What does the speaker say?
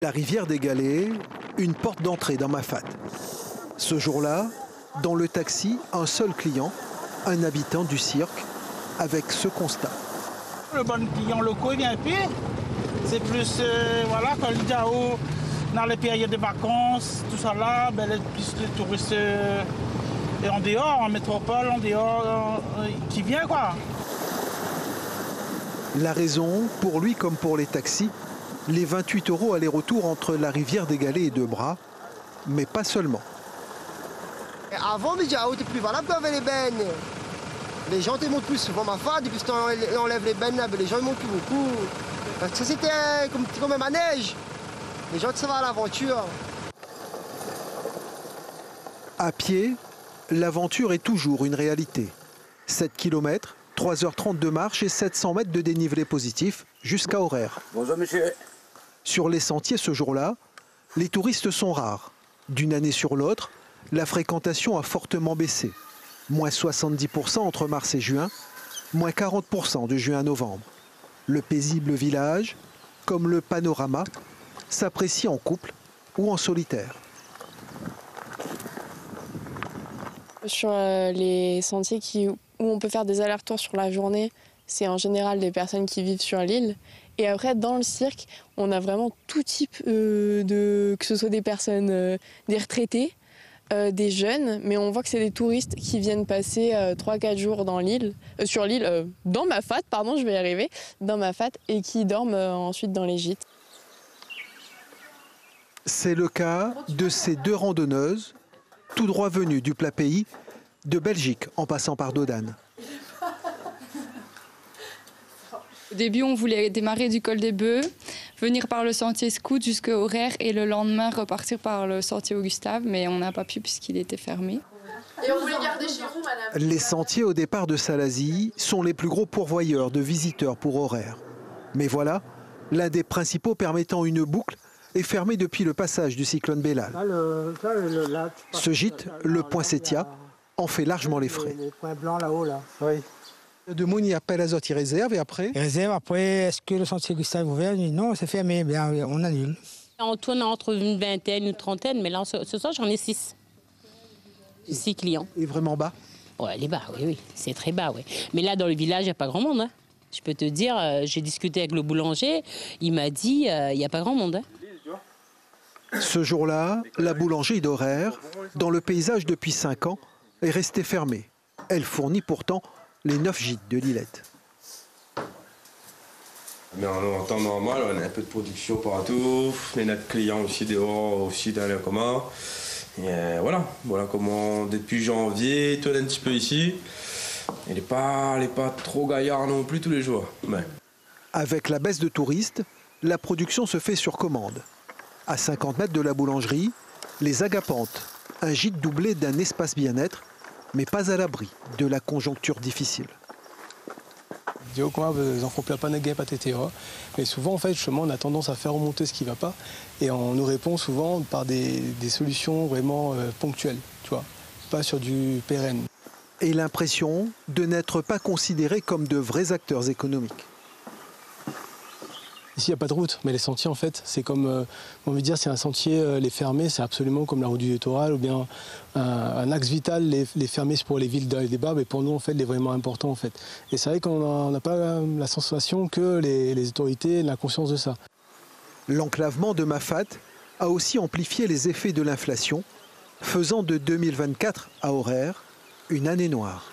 La rivière des Galets, une porte d'entrée dans Mafate. Ce jour-là, dans le taxi, un seul client, un habitant du cirque, avec ce constat. Le bon client local vient plus. C'est plus, voilà, quand le Jao, dans les périodes de vacances, tout ça là, ben, plus les touristes et en dehors, en métropole, en dehors, qui vient quoi. La raison, pour lui comme pour les taxis, les 28 € aller-retour entre la rivière des Galets et Debras, mais pas seulement. Avant, le Jao était plus valable qu'avec les bennes. Les gens montent plus souvent Mafate, depuis qu'on enlève les bennes, les gens ne montent plus beaucoup. Parce que c'était comme un manège. Les gens, ça va à l'aventure. À pied, l'aventure est toujours une réalité. 7 km, 3h30 de marche et 700 mètres de dénivelé positif jusqu'à Horaire. Bonjour monsieur. Sur les sentiers ce jour-là, les touristes sont rares. D'une année sur l'autre, la fréquentation a fortement baissé. Moins 70% entre mars et juin, moins 40% de juin à novembre. Le paisible village, comme le panorama, s'apprécie en couple ou en solitaire. Sur les sentiers où on peut faire des allers-retours sur la journée, c'est en général des personnes qui vivent sur l'île. Et après, dans le cirque, on a vraiment tout type que ce soit des personnes, des retraités, des jeunes, mais on voit que c'est des touristes qui viennent passer 3-4 jours dans l'île, sur l'île, dans Mafate, pardon, je vais y arriver, dans Mafate, et qui dorment ensuite dans les gîtes. C'est le cas de ces deux randonneuses, tout droit venues du plat pays, de Belgique en passant par Dodane. Au début, on voulait démarrer du col des Bœufs, venir par le sentier Scout jusqu'à Horaire et le lendemain repartir par le sentier Augustav, mais on n'a pas pu puisqu'il était fermé. Et on voulait garder chez vous, madame. Les sentiers au départ de Salazie sont les plus gros pourvoyeurs de visiteurs pour Horaire. Mais voilà, l'un des principaux permettant une boucle est fermé depuis le passage du cyclone Bellal. Ce gîte, le Point Setia, en fait largement les frais. Le point blanc là-haut, là. Oui. De Mouni appelle Azote, il réserve et après Il réserve après, est-ce que le sentier Gustave est ouvert? Non, c'est fermé, bien, on annule. On tourne entre une vingtaine, une trentaine, mais là, ce soir, j'en ai 6. 6 clients. Et vraiment bas? Ouais, elle est bas, oui, c'est très bas, oui. Mais là, dans le village, il n'y a pas grand monde. Hein. Je peux te dire, j'ai discuté avec le boulanger, il m'a dit, il n'y a pas grand monde. Hein. Ce jour-là, la boulangerie d'Horaire, dans le paysage depuis 5 ans, est restée fermée. Elle fournit pourtant les 9 gîtes de Lillette. Mais en temps normal, on a un peu de production partout, et notre client aussi dehors, aussi dans le commun. Et voilà comment depuis janvier, tourne un petit peu ici. Elle n'est pas trop gaillard non plus tous les jours. Mais... Avec la baisse de touristes, la production se fait sur commande. À 50 mètres de la boulangerie, les Agapantes, un gîte doublé d'un espace bien-être, mais pas à l'abri de la conjoncture difficile. Mais souvent, en fait, justement, on a tendance à faire remonter ce qui ne va pas et on nous répond souvent par des solutions vraiment ponctuelles, tu vois, pas sur du pérenne. Et l'impression de n'être pas considérés comme de vrais acteurs économiques. Ici, il n'y a pas de route, mais les sentiers, en fait, c'est comme, on veut dire, c'est un sentier, les fermer, c'est absolument comme la route du littoral, ou bien un axe vital, les fermer pour les villes des bas, mais pour nous, en fait, les vraiment importants, en fait. Et c'est vrai qu'on n'a pas la sensation que les autorités aient la conscience de ça. L'enclavement de Mafate a aussi amplifié les effets de l'inflation, faisant de 2024 à Horaire une année noire.